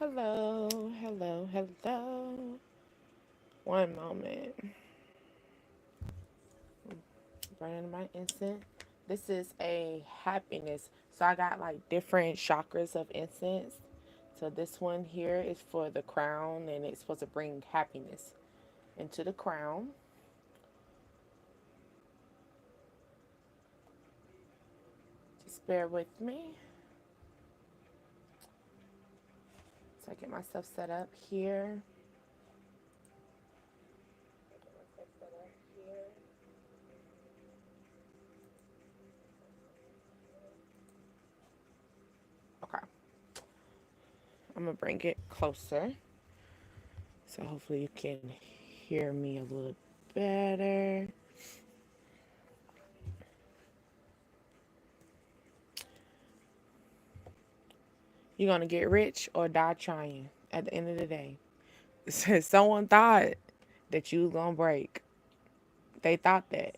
Hello, hello, hello. One moment. Burning my incense. This is a happiness. So I got like different chakras of incense. So this one here is for the crown and it's supposed to bring happiness into the crown. Just bear with me. So I get myself set up here. Okay. I'm gonna bring it closer. So hopefully you can hear me a little better. You're gonna get rich or die trying at the end of the day. Someone thought that you was gonna break. They thought that.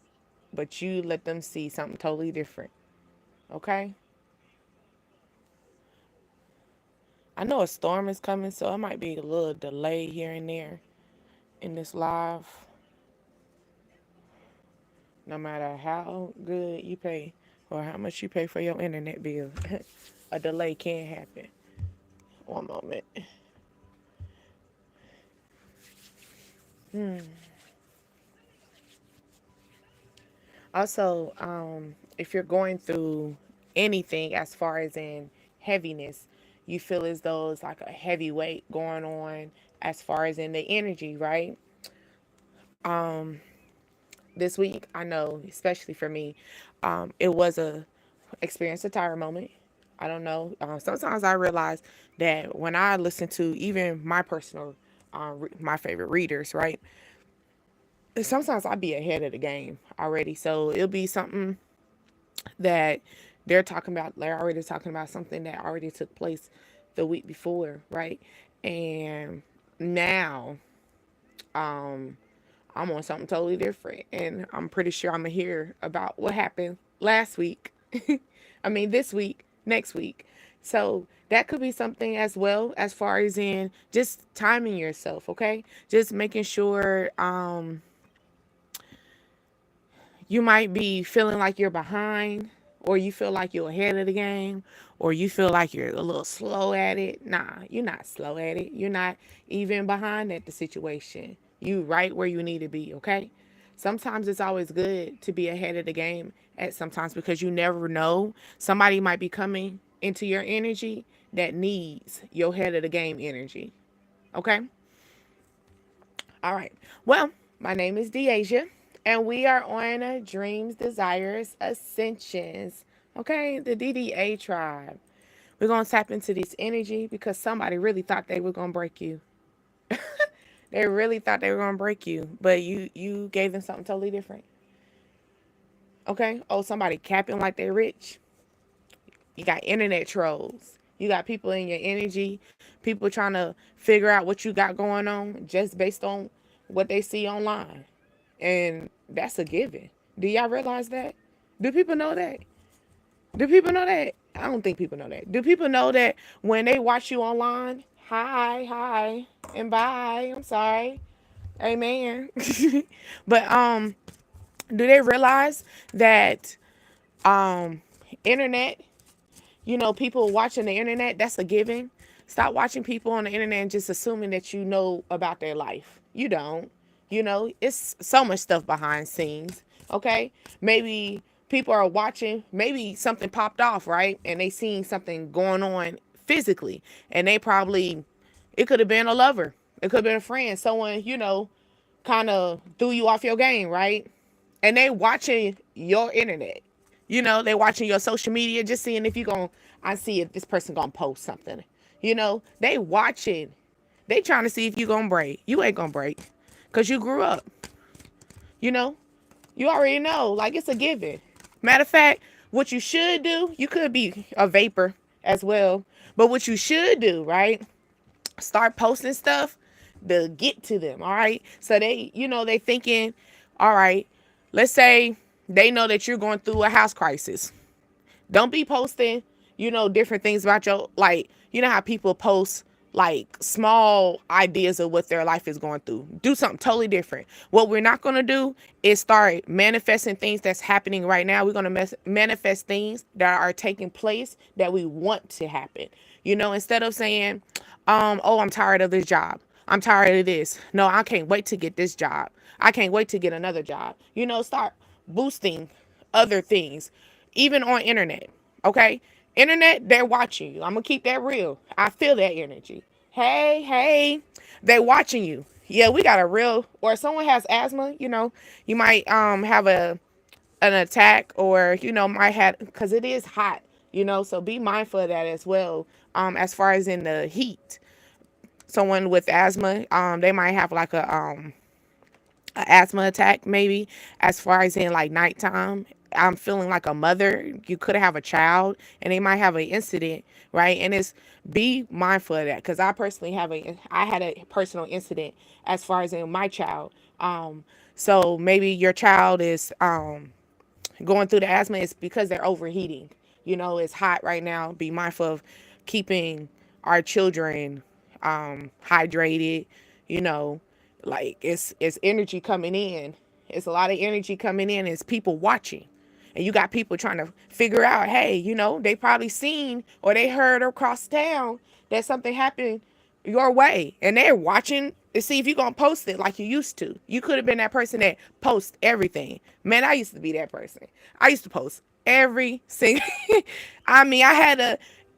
But you let them see something totally different. Okay? I know a storm is coming, so it might be a little delay here and there in this live. No matter how good you pay or how much you pay for your internet bill, a delay can happen. One moment. Also, if you're going through anything as far as in heaviness, you feel as though it's like a heavy weight going on as far as in the energy, right? This week, I know, especially for me, it was a experience a tire moment. I don't know. Sometimes I realize that when I listen to even my personal, my favorite readers, right? Sometimes I be ahead of the game already. So it'll be something that they're talking about. They're already talking about something that already took place the week before, right? And now, um, I'm on something totally different, and I'm pretty sure I'm gonna hear about what happened last week. I mean, this week, next week. So that could be something as well, as far as in just timing yourself, okay? Just making sure you might be feeling like you're behind, or you feel like you're ahead of the game, or you feel like you're a little slow at it. Nah, you're not slow at it. You're not even behind at the situation. You right where you need to be, okay? Sometimes it's always good to be ahead of the game at sometimes, because you never know. Somebody might be coming into your energy that needs your head of the game energy. Okay? All right. Well, my name is Deasia, and we are on Dreams, Desires, Ascensions. Okay, the DDA tribe. We're gonna tap into this energy because somebody really thought they were gonna break you. They really thought they were gonna break you, but you gave them something totally different. Okay. Oh, somebody capping like they're rich. You got internet trolls. You got people in your energy, people trying to figure out what you got going on just based on what they see online. And that's a given. Do y'all realize that? Do people know that? Do people know that? I don't think people know that. Do people know that when they watch you online, hi, and bye. I'm sorry. Amen. But do they realize that um internet, people watching the internet, that's a given. Stop watching people on the internet and just assuming that you know about their life. You don't. It's so much stuff behind scenes. Okay? Maybe people are watching, maybe something popped off, right? And they seen something going on physically. And they probably, it could have been a lover. It could have been a friend. Someone, kind of threw you off your game, right? And they watching your internet. They watching your social media, just seeing if you going I see if this person gonna post something. They watching. They trying to see if you gonna break. You ain't gonna break. Cause you grew up. You know? You already know. Like, it's a given. Matter of fact, what you should do, you could be a vapor as well. But what you should do, right? Start posting stuff to get to them, all right? So they thinking, all right, let's say they know that you're going through a house crisis. Don't be posting, different things about your, like, you know how people post like small ideas of what their life is going through. Do something totally different. What we're not going to do is start manifesting things that's happening right now. We're going to manifest things that are taking place that we want to happen. Instead of saying, oh, I'm tired of this job. I'm tired of this. No, I can't wait to get this job. I can't wait to get another job. Start boosting other things, even on internet. Okay? Internet, they're watching you. I'm going to keep that real. I feel that energy. Hey, hey, they're watching you. Yeah, we got a real, or someone has asthma, you might have an attack, or might have, because it is hot, so be mindful of that as well. As far as in the heat, someone with asthma, they might have like a asthma attack, maybe, as far as in like nighttime. I'm feeling like a mother. You could have a child and they might have an incident, right? And it's, be mindful of that, because I had a personal incident as far as in my child. So maybe your child is going through the asthma. It's because they're overheating. It's hot right now. Be mindful of keeping our children hydrated. you know like it's energy coming in. It's a lot of energy coming in. It's people watching, and you got people trying to figure out, hey, they probably seen or they heard across town that something happened your way, and they're watching to see if you're gonna post it like you used to. You could have been that person that posts everything. Man, I used to be that person. I used to post every single I mean,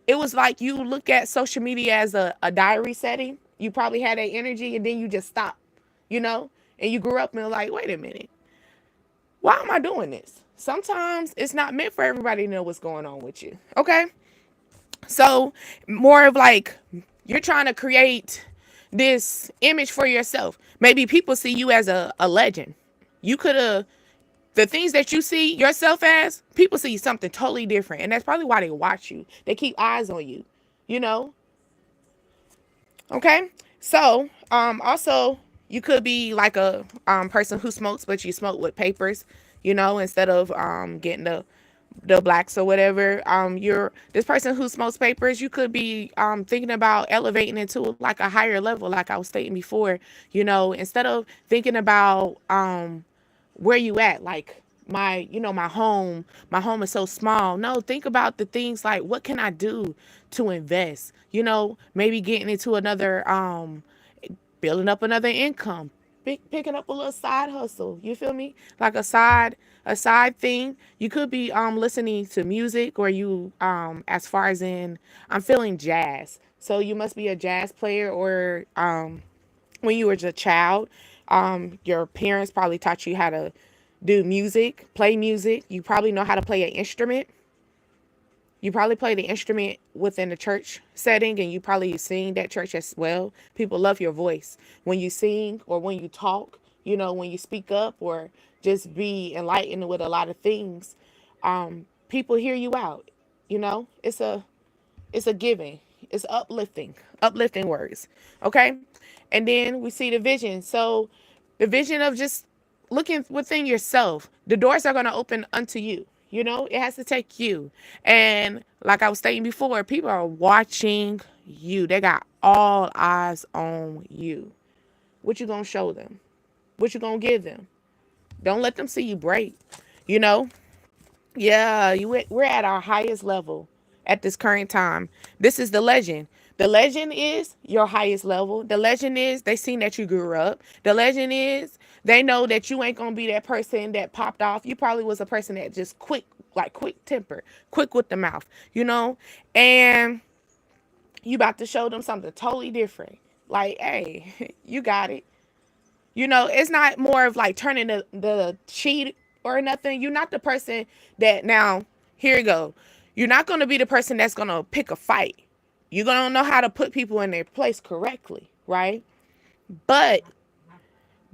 it was like, you look at social media as a diary setting. You probably had that energy and then you just stop, you know? And you grew up and like, wait a minute, why am I doing this? Sometimes it's not meant for everybody to know what's going on with you. Okay? So, more of like, you're trying to create this image for yourself. Maybe people see you as a legend. You could have, the things that you see yourself as, people see something totally different. And that's probably why they watch you. They keep eyes on you, you know? Okay? So, also, you could be like a person who smokes, but you smoke with papers, instead of getting the blacks or whatever. You're this person who smokes papers. You could be thinking about elevating into like a higher level, like I was stating before. Instead of thinking about where you at, like my home is so small. No, think about the things like, what can I do to invest? Maybe getting into another building up another income, picking up a little side hustle. You feel me? Like a side thing. You could be listening to music, or you as far as in, I'm feeling jazz. So you must be a jazz player, or when you were just a child, your parents probably taught you how to do music, play music. You probably know how to play an instrument. You probably play the instrument within the church setting, and you probably sing that church as well. People love your voice when you sing or when you talk, when you speak up or just be enlightened with a lot of things. People hear you out. It's a giving. It's uplifting words. Okay. And then we see the vision. So the vision of just looking within yourself, the doors are going to open unto you. It has to take you. And like I was stating before, people are watching you. They got all eyes on you. What you going to show them? What you going to give them? Don't let them see you break. You know? Yeah, we're at our highest level at this current time. This is the legend. The legend is your highest level. The legend is they seen that you grew up. The legend is they know that you ain't gonna be that person that popped off. You probably was a person that just quick temper, quick with the mouth, and you about to show them something totally different. Like, hey, you got it. It's not more of like turning the cheat or nothing. You're not the person that, now, here you go. You're not going to be the person that's going to pick a fight. You're going to know how to put people in their place correctly, right? But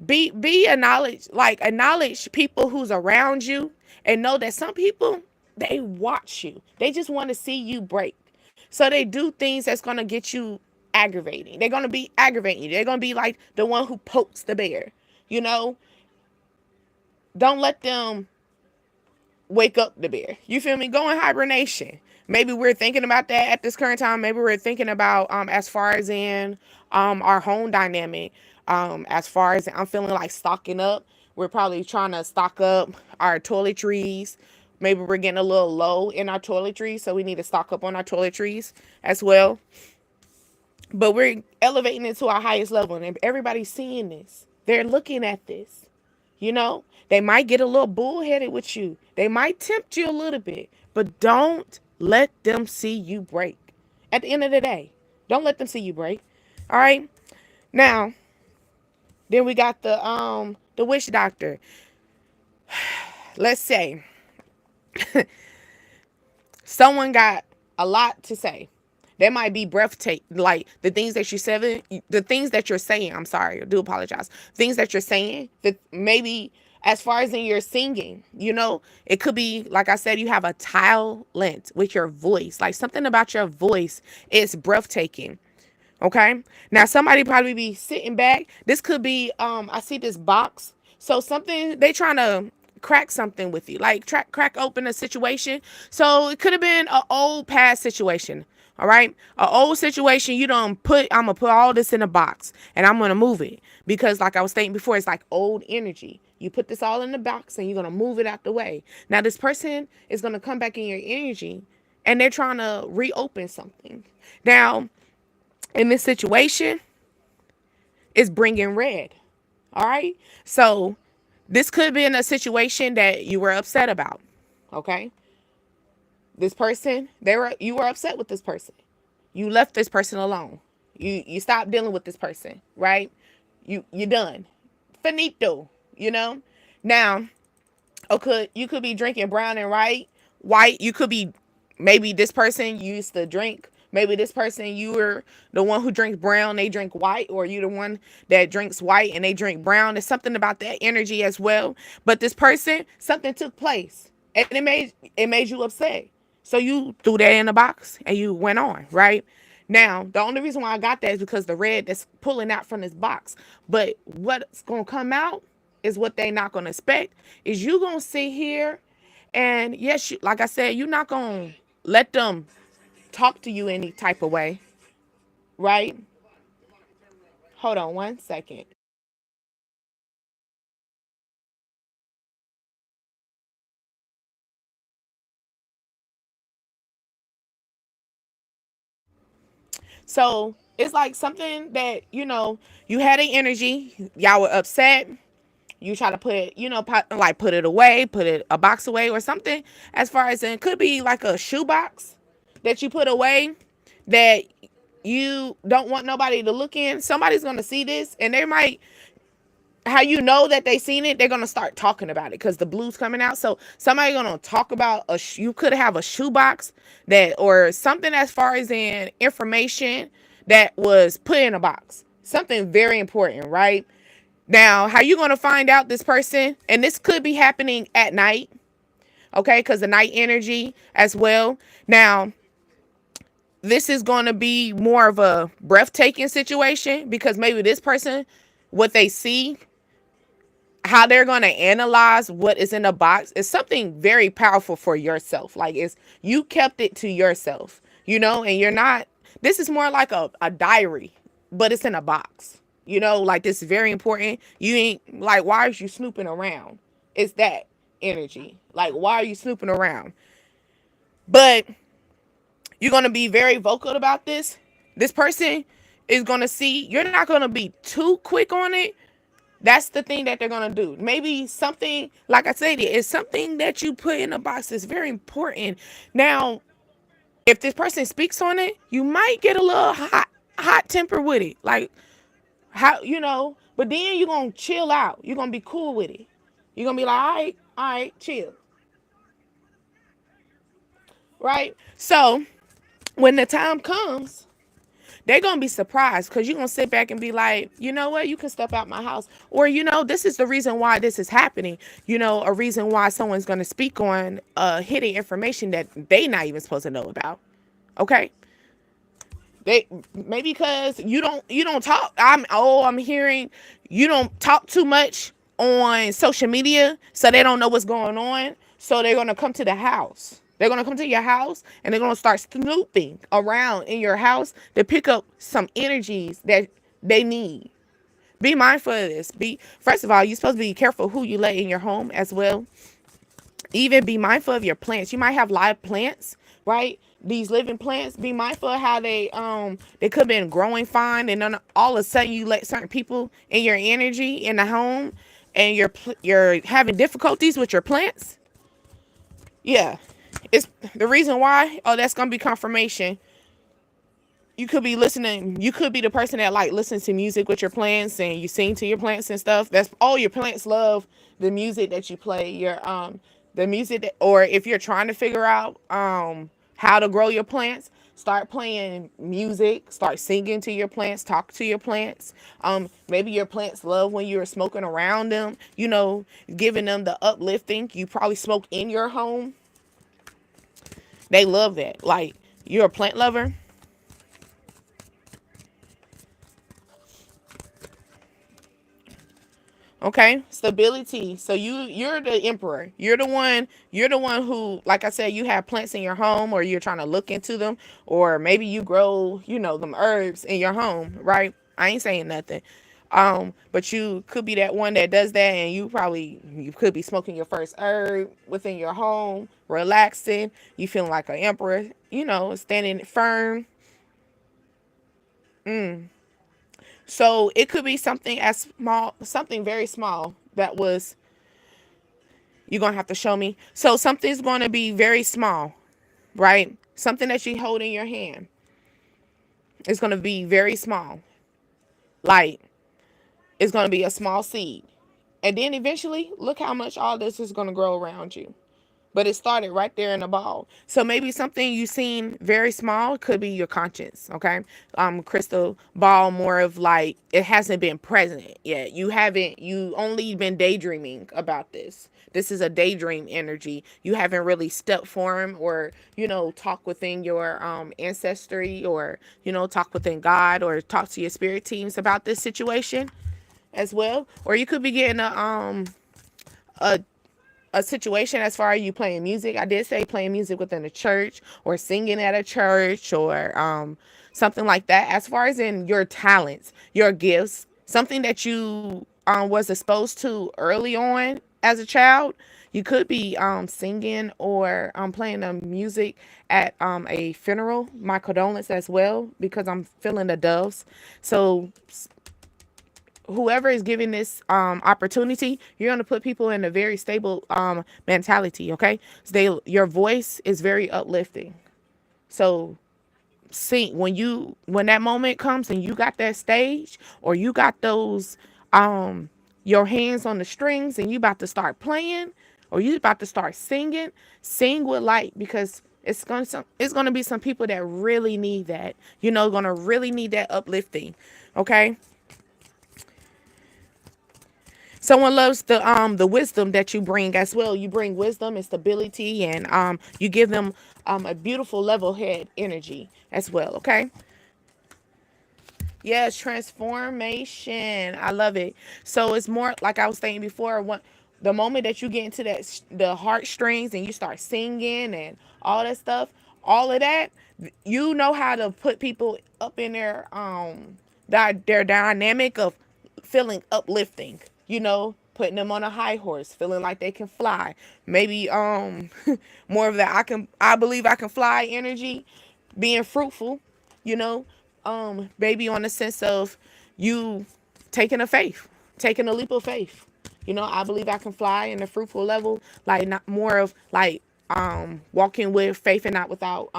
be acknowledge people who's around you, and know that some people, they watch you. They just want to see you break. So they do things that's going to get you aggravating. They're going to be aggravating you. They're going to be like the one who pokes the bear. Don't let them wake up the bear. You feel me? Go in hibernation. Maybe we're thinking about that at this current time. Maybe we're thinking about as far as in our home dynamic. As far as I'm feeling like stocking up, we're probably trying to stock up our toiletries. Maybe we're getting a little low in our toiletries, so we need to stock up on our toiletries as well. But we're elevating it to our highest level, and everybody's seeing this. They're looking at this. You know, they might get a little bullheaded with you. They might tempt you a little bit, but don't let them see you break. At the end of the day, don't let them see you break. All right. Now, then we got the witch doctor. Let's say someone got a lot to say. That might be breathtaking, like the things that you said, the things that you're saying. I'm sorry, I do apologize. Things that you're saying that maybe as far as in your singing, you know, it could be, like I said, you have a talent with your voice. Like something about your voice is breathtaking. Okay. Now somebody probably be sitting back. This could be, I see this box. So something, they trying to crack something with you, like crack open a situation. So it could have been an old past situation. All right. An old situation. You don't put, I'm going to put all this in a box and I'm going to move it because like I was stating before, it's like old energy. You put this all in the box and you're going to move it out the way. Now this person is going to come back in your energy and they're trying to reopen something. Now, in this situation, it's bringing red. All right. So this could have been a situation that you were upset about. Okay. This person, you were upset with this person. You left this person alone. You stopped dealing with this person, right? You're done. Finito, you know? Now, okay, you could be drinking brown and white. You could be, maybe this person used to drink. Maybe this person, you were the one who drinks brown, they drink white, or you the one that drinks white and they drink brown. There's something about that energy as well. But this person, something took place and it made you upset. So you threw that in the box and you went on, right? Now, the only reason why I got that is because the red that's pulling out from this box. But what's going to come out is what they not going to expect is you going to sit here and yes, like I said, you're not going to let them talk to you any type of way, right? Hold on one second. So it's like something that, you had an energy, y'all were upset. You try to put, put it away, put it a box away or something. As far as it could be like a shoebox that you put away that you don't want nobody to look in. Somebody's going to see this and they might, how you know that they seen it, they're going to start talking about it because the blue's coming out. So somebody going to talk about you could have a shoebox that, or something as far as in information that was put in a box, something very important, right? Now, how you going to find out this person, and this could be happening at night, okay, because the night energy as well. Now, this is going to be more of a breathtaking situation because maybe this person, what they see, how they're going to analyze what is in the box is something very powerful for yourself. Like it's, you kept it to yourself, and you're not, this is more like a diary, but it's in a box, like this is very important. You ain't like, why are you snooping around? It's that energy. Like, why are you snooping around? But you're going to be very vocal about this. This person is going to see, you're not going to be too quick on it. That's the thing that they're going to do. Maybe something, like I said, it's something that you put in a box that's very important. Now, if this person speaks on it, you might get a little hot temper with it. Like, how, but then you're going to chill out. You're going to be cool with it. You're going to be like, all right, chill. Right? So, when the time comes, they're going to be surprised because you're going to sit back and be like, you know what, you can step out my house. Or, this is the reason why this is happening. A reason why someone's going to speak on hidden information that they not even supposed to know about. Okay? They maybe because you don't talk. I'm hearing you don't talk too much on social media, so they don't know what's going on. So they're going to come to the house. They're going to come to your house and they're going to start snooping around in your house to pick up some energies that they need. Be mindful of this. First of all, you're supposed to be careful who you let in your home as well. Even be mindful of your plants. You might have live plants, right? These living plants. Be mindful of how they could have been growing fine, and then all of a sudden you let certain people in your energy in the home, and you're having difficulties with your plants. Yeah, it's the reason why. Oh, that's gonna be confirmation. You could be listening. You could be the person that like listens to music with your plants, and you sing to your plants and stuff. That's all your plants love the music that you play. The music that, or if you're trying to figure out how to grow your plants, start playing music, start singing to your plants, talk to your plants. Maybe your plants love when you're smoking around them. Giving them the uplifting. You probably smoke in your home. They love that. Like, you're a plant lover. Okay, stability. So you're the emperor. You're the one who, like I said, you have plants in your home, or you're trying to look into them, or maybe you grow, them herbs in your home, right? I ain't saying nothing. But you could be that one that does that, and you could be smoking your first herb within your home, relaxing, you feeling like an emperor, standing firm. So it could be something as small, something very small that was, you're going to have to show me. So something's going to be very small, right? Something that you hold in your hand is going to be very small. Like, it's going to be a small seed. And then eventually, look how much all this is going to grow around you. But it started right there in the ball. So maybe something you seen very small could be your conscience. Okay. Crystal ball, more of like, it hasn't been present yet. You only been daydreaming about this. This is a daydream energy. You haven't really stepped forward, or, talk within your ancestry, or, talk within God, or talk to your spirit teams about this situation as well. Or you could be getting a situation as far as you playing music. I did say playing music within a church, or singing at a church, or something like that. As far as in your talents, your gifts, something that you was exposed to early on as a child. You could be singing, or playing the music at a funeral. My condolence as well, because I'm feeling the doves. So whoever is giving this opportunity, you're going to put people in a very stable mentality. Okay, so your voice is very uplifting. So sing when that moment comes, and you got that stage, or you got those your hands on the strings, and you about to start playing, or you about to start singing. Sing with light, because it's gonna be some people that really need that. Gonna really need that uplifting. Okay. Someone loves the wisdom that you bring as well. You bring wisdom and stability, and you give them a beautiful level head energy as well. Okay. Yes, transformation. I love it. So it's more like I was saying before. The moment that you get into the heartstrings, and you start singing and all that stuff, all of that, you know how to put people up in their dynamic of feeling uplifting. Putting them on a high horse, feeling like they can fly. Maybe more of that I believe I can fly energy, being fruitful. You know, maybe on the sense of you taking taking a leap of faith. I believe I can fly in a fruitful level, like not more of like walking with faith and not without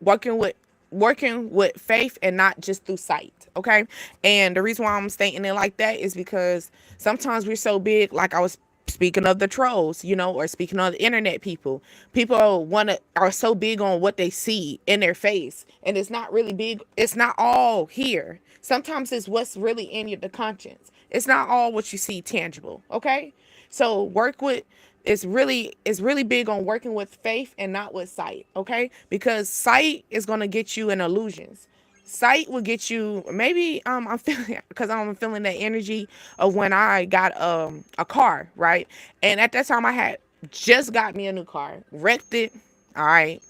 working with working with faith and not just through sight. Okay. And the reason why I'm stating it like that is because sometimes we're so big, like I was speaking of the trolls, or speaking of the internet people are so big on what they see in their face, and it's not really big. It's not all here. Sometimes it's what's really in the conscience. It's not all what you see tangible. Okay. So work with, it's really big on working with faith and not with sight. Okay. Because sight is going to get you in illusions. Sight will get you, maybe I'm feeling, because I'm feeling that energy of when I got a car, right? And at that time I had Just got me a new car, wrecked it. All right.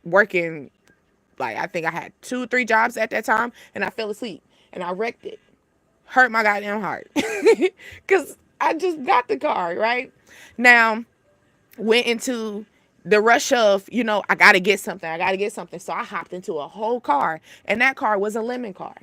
Working, like, I think I had 2 or 3 jobs at that time, and I fell asleep and I wrecked it. Hurt my goddamn heart because I just got the car, right? Now, went into the rush of, I got to get something. I got to get something. So I hopped into a whole car, and that car was a lemon car.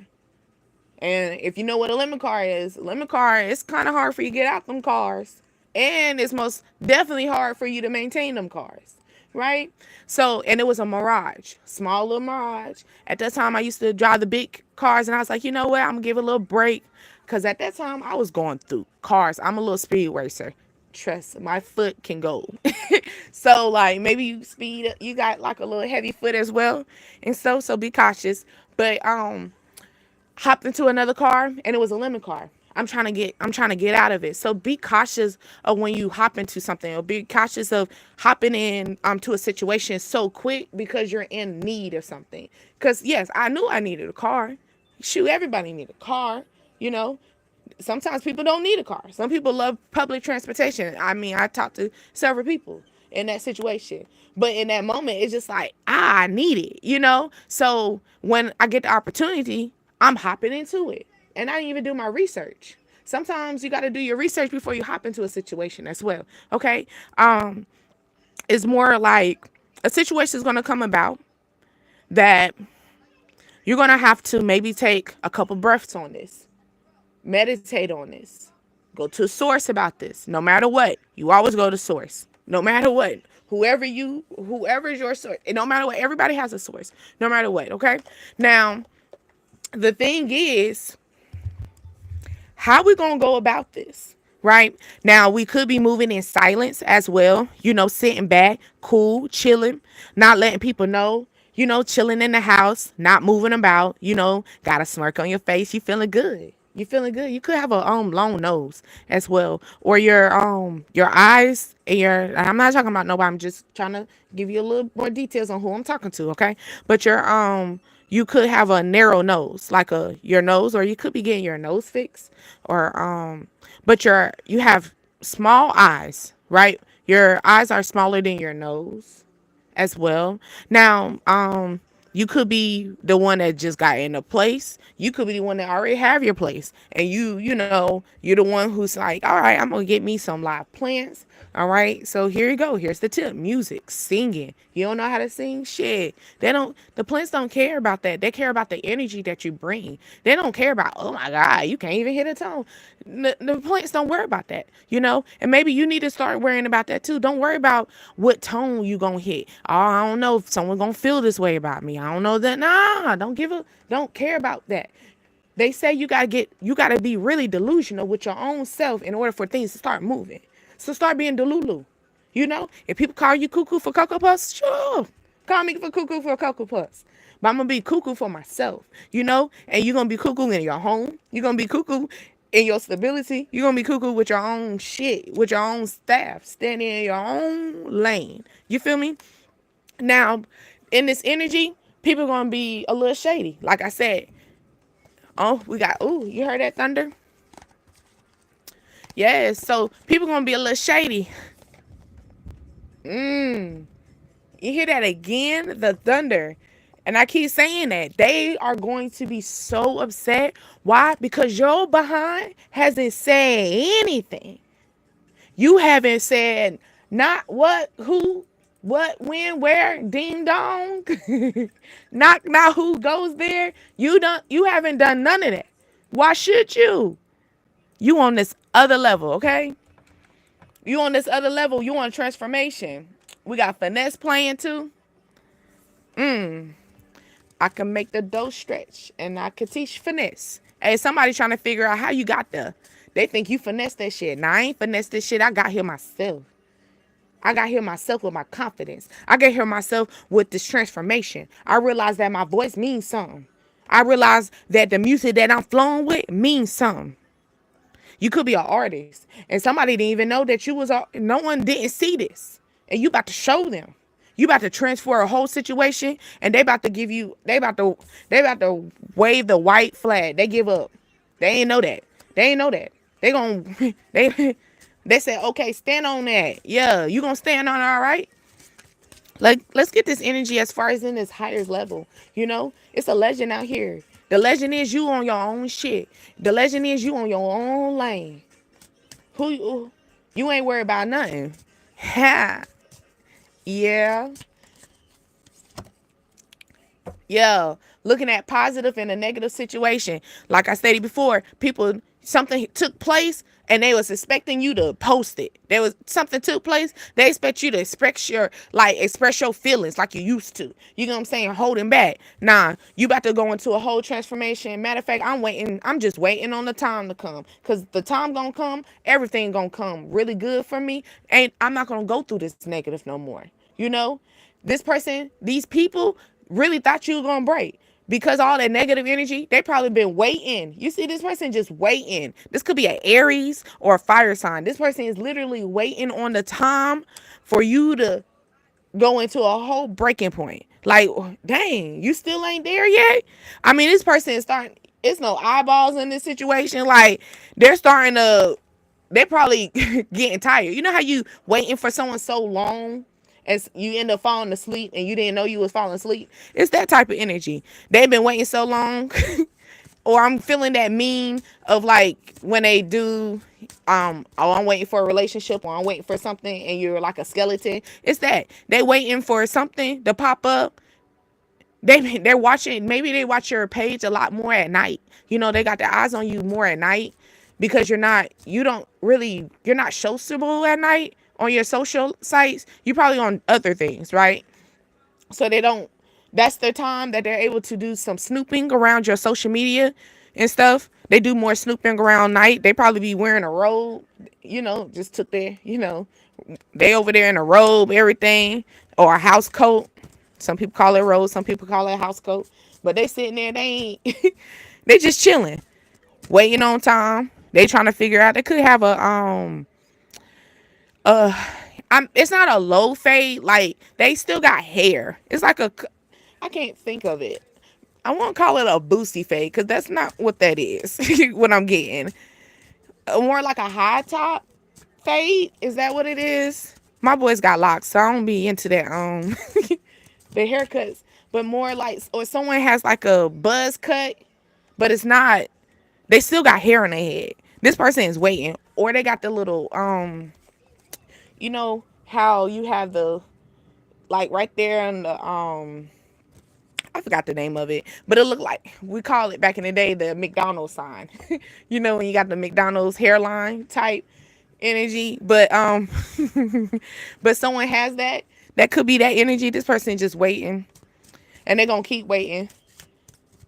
And if you know what a lemon car, it's kind of hard for you to get out them cars. And it's most definitely hard for you to maintain them cars. Right? So, and it was a Mirage, small little Mirage. At that time, I used to drive the big cars, and I was like, you know what? I'm going to give it a little break. Because at that time, I was going through cars. I'm a little speed racer. Trust, my foot can go. So, like, maybe you speed, you got like a little heavy foot as well. And so be cautious. But, hopped into another car, and it was a lemon car. I'm trying to get out of it. So be cautious of when you hop into something, or be cautious of hopping in to a situation so quick because you're in need of something. Because yes, I knew I needed a car. Shoot, everybody need a car, you know. Sometimes people don't need a car. Some people love public transportation. I mean, I talked to several people in that situation. But in that moment, it's just like, I need it. So when I get the opportunity, I'm hopping into it. And I didn't even do my research. Sometimes you got to do your research before you hop into a situation as well. Okay. It's more like a situation is going to come about that you're going to have to maybe take a couple breaths on this, meditate on this, go to a source about this. No matter what, you always go to source. No matter what, whoever is your source. No matter what, everybody has a source. No matter what. Okay. Now, the thing is, how we gonna go about this? Right now, we could be moving in silence as well. Sitting back, cool, chilling, not letting people know. Chilling in the house, not moving about. Got a smirk on your face. You feeling good. You feeling good. You could have a long nose as well, or your eyes and your. I'm not talking about nobody. I'm just trying to give you a little more details on who I'm talking to. Okay, but you could have a narrow nose, like your nose, or you could be getting your nose fixed, or but you have small eyes, right? Your eyes are smaller than your nose as well. Now, you could be the one that just got in a place. You could be the one that already have your place, and you're the one who's like, all right, I'm gonna get me some live plants. All right, so here you go. Here's the tip: music, singing. You don't know how to sing? Shit, they don't. The plants don't care about that. They care about the energy that you bring. They don't care about, oh my God, you can't even hit a tone. The plants don't worry about that, And maybe you need to start worrying about that too. Don't worry about what tone you gonna hit. Oh, I don't know if someone gonna feel this way about me. I don't know that. Nah, don't care about that. They say you gotta be really delusional with your own self in order for things to start moving. So start being delulu. If people call you cuckoo for Cocoa Puffs, sure, call me for cuckoo for Cocoa Puffs. But I'm gonna be cuckoo for myself, and you're gonna be cuckoo in your home. You're gonna be cuckoo in your stability. You're gonna be cuckoo with your own shit, with your own staff, standing in your own lane. You feel me? Now, in this energy, people are gonna be a little shady. Like I said, you heard that thunder? Yes, so people gonna be a little shady. You hear that again? The thunder. And I keep saying that. They are going to be so upset. Why? Because your behind hasn't said anything. You haven't said not what, who, what, when, where, ding dong. not who goes there. You haven't done none of that. Why should you? You on this other level, okay? You on this other level, you want transformation. We got finesse playing too. I can make the dough stretch, and I can teach finesse. Hey, somebody trying to figure out how you got there. They think you finesse that shit. Nah, I ain't finesse this shit. I got here myself. I got here myself with my confidence. I got here myself with this transformation. I realized that my voice means something. I realized that the music that I'm flowing with means something. You could be an artist, and somebody didn't even know that you was. No one didn't see this, and you about to show them. You about to transfer a whole situation, and they about to give you. They about to wave the white flag. They give up. They ain't know that. They ain't know that. They gonna they. They said, okay, stand on that. Yeah, you gonna stand on it, all right? Like, let's get this energy as far as in this higher level. You know, it's a legend out here. The legend is you on your own shit. The legend is you on your own lane. You ain't worried about nothing. Ha. Yeah. Yeah, looking at positive in a negative situation. Like I stated before, people, something took place and they was expecting you to post it. There was something took place. They expect you to express your feelings like you used to. You know what I'm saying? Holding back. Nah, you about to go into a whole transformation. Matter of fact, I'm waiting. I'm just waiting on the time to come. Cause the time gonna come, everything gonna come really good for me. And I'm not gonna go through this negative no more. You know? This person, these people really thought you were gonna break because all that negative energy, they probably been waiting. You see this person just waiting. This could be an Aries or a fire sign. This person is literally waiting on the time for you to go into a whole breaking point. Like, dang, you still ain't there yet? I mean, this person is starting, it's no eyeballs in this situation. Like, they're starting to, they're probably getting tired. You know how you waiting for someone so long as you end up falling asleep and you didn't know you was falling asleep? It's that type of energy. They've been waiting so long. Or I'm feeling that meme of like when they do oh, I'm waiting for a relationship or I'm waiting for something and you're like a skeleton. It's that. They waiting for something to pop up. They're watching, maybe they watch your page a lot more at night. You know, they got their eyes on you more at night because you're not sociable at night on your social sites. You're probably on other things, right? So they don't, that's their time that they're able to do some snooping around your social media and stuff. They do more snooping around night. They probably be wearing a robe, just took their, they over there in a robe, everything, or a house coat. Some people call it robe, some people call it house coat. But they sitting there, they ain't they just chilling, waiting on time. They trying to figure out, they could have a uh it's not a low fade, like they still got hair. It's like I can't think of it. I won't call it a boosty fade because that's not what that is. What I'm getting, more like a high top fade. Is that what it is? My boys got locks, so I don't be into that. The haircuts, but more like, or someone has like a buzz cut, but it's not. They still got hair on their head. This person is waiting, or they got the little you know how you have the, like right there in the I forgot the name of it, but it looked like, we call it back in the day the McDonald's sign. When you got the McDonald's hairline type energy, but but someone has that. That could be that energy. This person just waiting, and they're gonna keep waiting.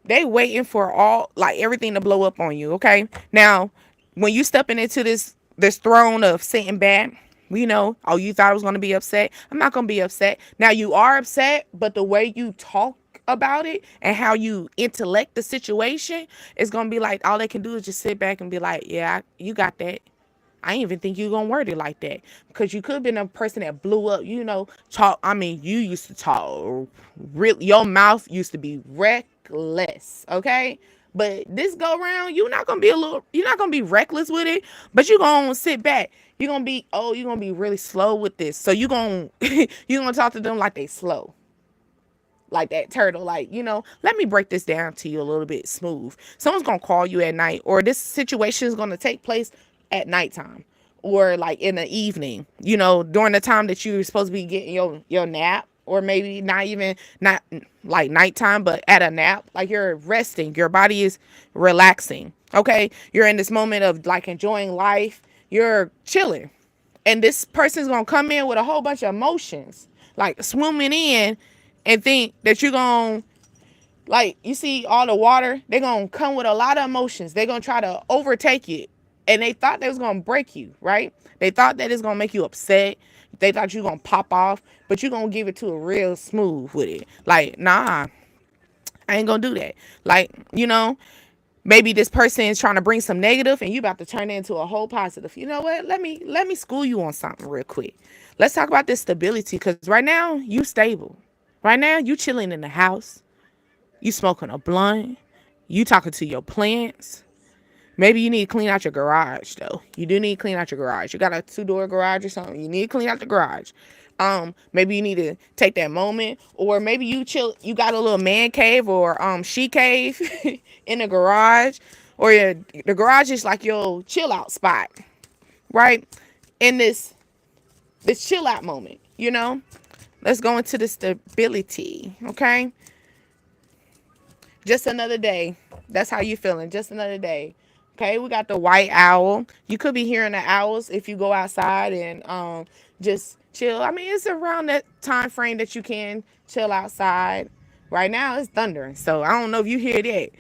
They waiting for all, like, everything to blow up on you. Okay, now when you stepping into this throne of sitting back, oh, you thought I was gonna be upset. I'm not gonna be upset. Now you are upset, but the way you talk about it and how you intellect the situation is gonna be like, all they can do is just sit back and be like, yeah, you got that. I didn't even think you were gonna word it like that, because you could have been a person that blew up. Talk. I mean, you used to talk. Really, your mouth used to be reckless. Okay, but this go round, you're not gonna be You're not gonna be reckless with it, but you're gonna sit back. You're gonna be really slow with this. So you gonna talk to them like they slow, like that turtle, like, let me break this down to you a little bit smooth. Someone's gonna call you at night, or this situation is gonna take place at nighttime, or like in the evening, during the time that you're supposed to be getting your nap, or maybe not like nighttime, but at a nap, like you're resting, your body is relaxing. Okay, you're in this moment of like enjoying life, you're chilling, and this person's gonna come in with a whole bunch of emotions, like swimming in, and think that you're gonna, like, you see all the water, they're gonna come with a lot of emotions. They're gonna try to overtake you, and they thought they was gonna break you, right? They thought that it's gonna make you upset. They thought you gonna pop off, but you're gonna give it to a real smooth with it. Like, nah, I ain't gonna do that. Like, maybe this person is trying to bring some negative and you about to turn it into a whole positive. You know what? Let me school you on something real quick. Let's talk about this stability, because right now you stable. Right now you chilling in the house. You smoking a blunt. You talking to your plants. Maybe you need to clean out your garage though. You do need to clean out your garage. You got a 2-door garage or something. You need to clean out the garage. Maybe you need to take that moment, or maybe you chill. You got a little man cave or she cave in the garage, or the garage is like your chill out spot, right? In this chill out moment, you know. Let's go into the stability, okay? Just another day. That's how you feeling. Just another day. Okay, we got the white owl. You could be hearing the owls if you go outside and just chill. I mean, it's around that time frame that you can chill outside. Right now it's thundering, so I don't know if you hear that.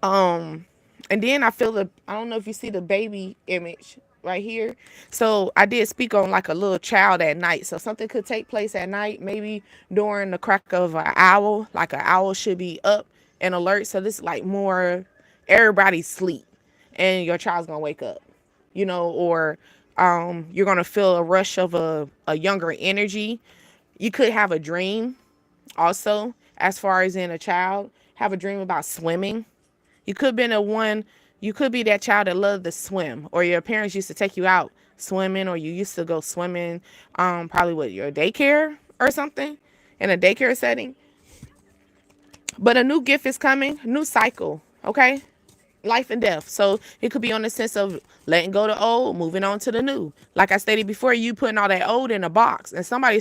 And then I don't know if you see the baby image right here. So I did speak on like a little child at night. So something could take place at night, maybe during the crack of an owl. Like an owl should be up and alert. So this is like more everybody's sleep and your child's gonna wake up, you know, or you're gonna feel a rush of a younger energy. You could have a dream also, as far as in a child, have a dream about swimming. You could be you could be that child that loved to swim, or your parents used to take you out swimming, or you used to go swimming, probably with your daycare or something, in a daycare setting. But a new gift is coming, new cycle, okay? Life and death. So it could be on the sense of letting go the old, moving on to the new. Like I stated before, you putting all that old in a box, and somebody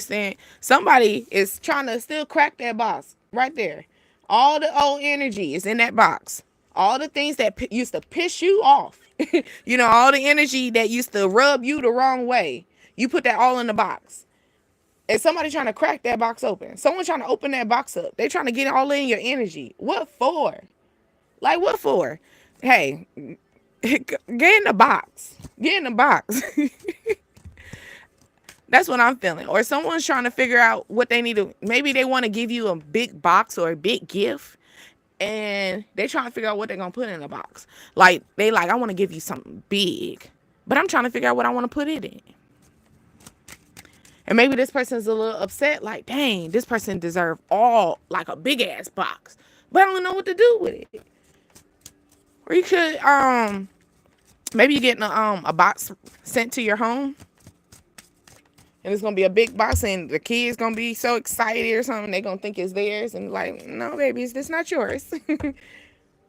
is trying to still crack that box right there. All the old energy is in that box. All the things that used to piss you off, you know, all the energy that used to rub you the wrong way, you put that all in the box. And somebody trying to crack that box open. Someone trying to open that box up. They trying to get all in your energy. What for? Like, what for? Hey, get in the box. Get in the box. That's what I'm feeling. Or someone's trying to figure out what they need to, maybe they want to give you a big box or a big gift, and they trying to figure out what they're going to put in the box. Like, I want to give you something big, but I'm trying to figure out what I want to put it in. And maybe this person's a little upset, like, dang, this person deserve all, like, a big ass box, but I don't know what to do with it. Or you could, maybe you're getting a box sent to your home, and it's gonna be a big box, and the kid's gonna be so excited or something, they're gonna think it's theirs, and like, no, baby, it's not yours.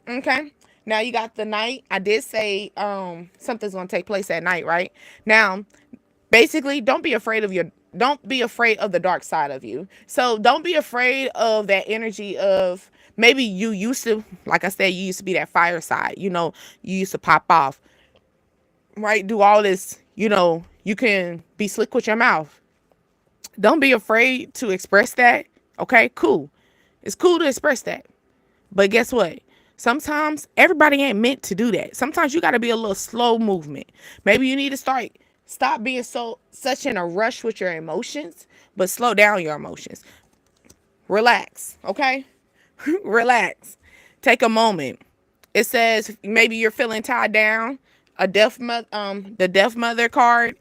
Okay. Now you got the night. I did say something's gonna take place at night, right? Now, basically, don't be afraid of the dark side of you. So don't be afraid of that energy of, maybe you used to, like I said, you used to be that fire side, you know, you used to pop off, right? Do all this, you know, you can be slick with your mouth. Don't be afraid to express that. Okay, cool. It's cool to express that. But guess what? Sometimes everybody ain't meant to do that. Sometimes you got to be a little slow movement. Maybe you need to stop being such in a rush with your emotions, but slow down your emotions. Relax, okay? Relax. Take a moment. It says maybe you're feeling tied down. The deaf mother card,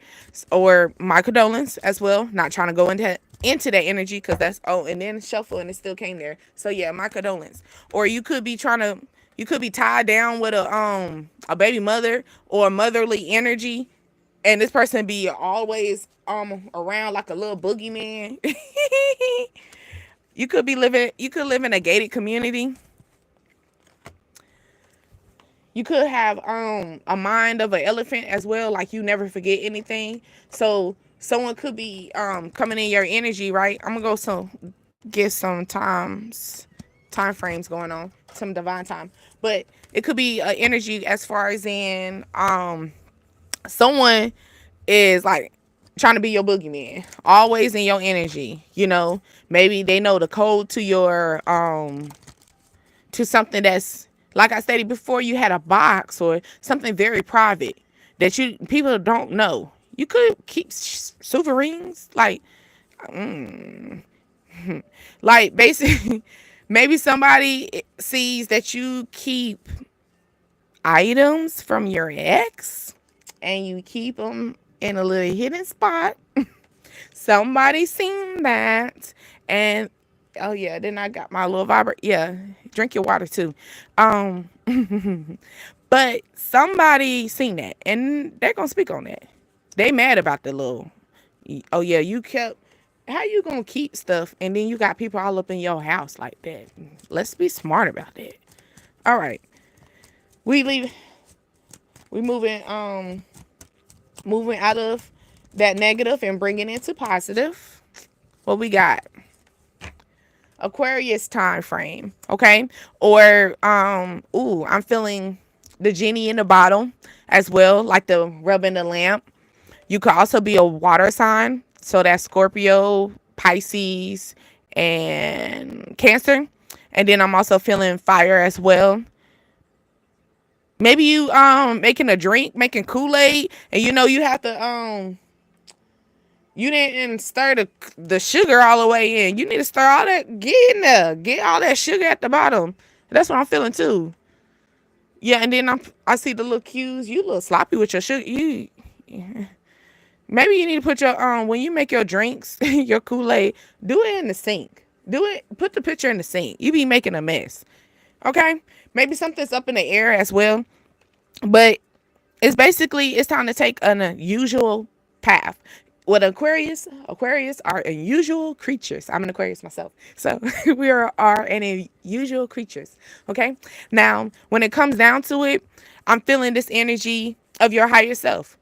or my condolence as well. Not trying to go into that energy, because that's, and then shuffle and it still came there. So yeah, my condolence. Or you could be tied down with a baby mother or motherly energy, and this person be always around like a little boogeyman. You could live in a gated community. You could have a mind of an elephant as well, like you never forget anything. So someone could be coming in your energy, right? I'm gonna get some time frames going on, some divine time. But it could be an energy as far as in someone is like trying to be your boogeyman, always in your energy, you know. Maybe they know the code to your to something that's, like I stated before, you had a box or something very private that people don't know. You could keep souvenirs, like like basically maybe somebody sees that you keep items from your ex and you keep them in a little hidden spot. Somebody seen that, and Oh yeah, then I got my little vibrate. Yeah, drink your water too. Um, but somebody seen that, and they're gonna speak on that. They mad about the little. Oh yeah, you kept. How you gonna keep stuff, and then you got people all up in your house like that? Let's be smart about that. All right, we leave. We moving out of that negative and bringing it to positive. What we got? Aquarius time frame, okay? Or ooh, I'm feeling the genie in the bottle as well, like the rubbing the lamp. You could also be a water sign, so that's Scorpio, Pisces, and Cancer. And then I'm also feeling fire as well. Maybe you making a drink, making Kool-Aid, and you know you have to you didn't stir the sugar all the way in. You need to stir all that, get in there, get all that sugar at the bottom. That's what I'm feeling too. Yeah, and then I see the little cues. You a little sloppy with your sugar. You maybe you need to put your when you make your drinks, your Kool-Aid, do it in the sink. Do it. Put the pitcher in the sink. You be making a mess. Okay. Maybe something's up in the air as well, but it's time to take an unusual path. With Aquarius are unusual creatures. I'm an Aquarius myself. So we are an unusual creatures. Okay. Now, when it comes down to it, I'm feeling this energy of your higher self.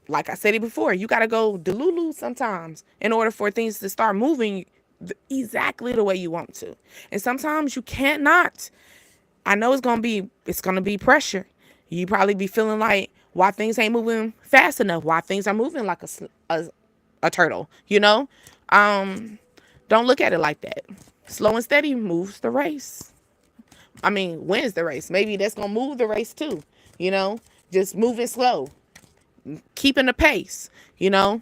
Like I said it before, you got to go delulu sometimes in order for things to start moving exactly the way you want to. And sometimes you can't not. I know it's gonna be pressure. You probably be feeling like why things ain't moving fast enough, why things are moving like a turtle. Um, don't look at it like that. Slow and steady moves the race. I mean, wins the race. Maybe that's gonna move the race too. You know, just moving slow, keeping the pace. You know,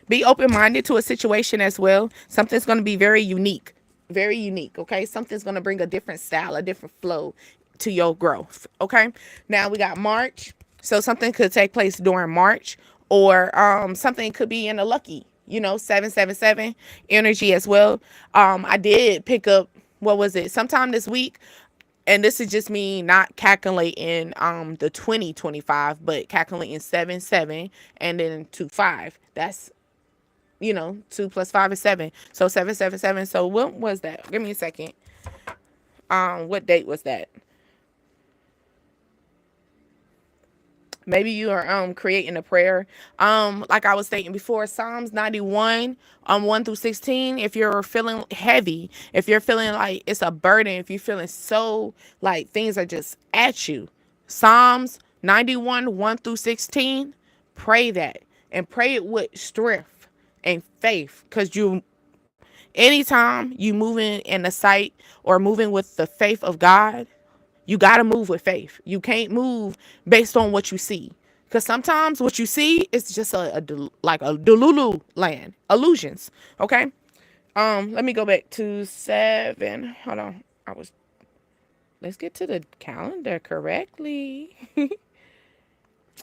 be open minded to a situation as well. Something's gonna be very unique. Very unique, okay? Something's going to bring a different style, a different flow to your growth, okay? Now we got March. So something could take place during March, or something could be in a lucky, 777 energy as well. I did pick up, what was it? Sometime this week, and this is just me not calculating the 2025, but calculating 7 7 and then 2 5. That's 2 plus 5 is 7. So 7 7 7. So what was that? Give me a second. What date was that? Maybe you are creating a prayer. Like I was stating before, Psalms 91, 1 through 16. If you're feeling heavy, if you're feeling like it's a burden, if you're feeling so like things are just at you, Psalms 91, 1 through 16, pray that and pray it with strength and faith. Because anytime you moving in the sight or moving with the faith of God, you got to move with faith. You can't move based on what you see. Because sometimes what you see is just like a delulu land. Illusions. Okay? Let me go back to 7. Hold on. Let's get to the calendar correctly.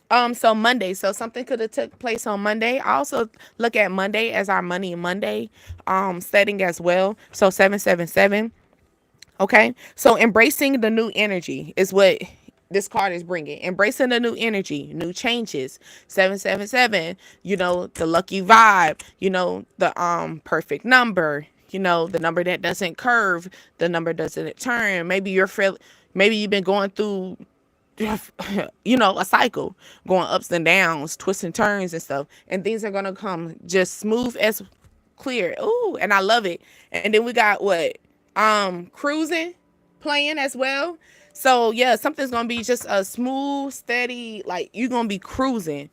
So Monday. So something could have took place on Monday. I also look at Monday as our money Monday setting as well. So 7 7 7. Okay, so embracing the new energy is what this card is bringing. Embracing the new energy, new changes. 7 7 7. The lucky vibe. The perfect number. The number that doesn't curve. The number doesn't turn. Maybe you've been going through a cycle, going ups and downs, twists and turns and stuff, and things are gonna come just smooth as clear. Ooh, and I love it. And then we got what cruising playing as well. So yeah, something's gonna be just a smooth, steady, like you're gonna be cruising.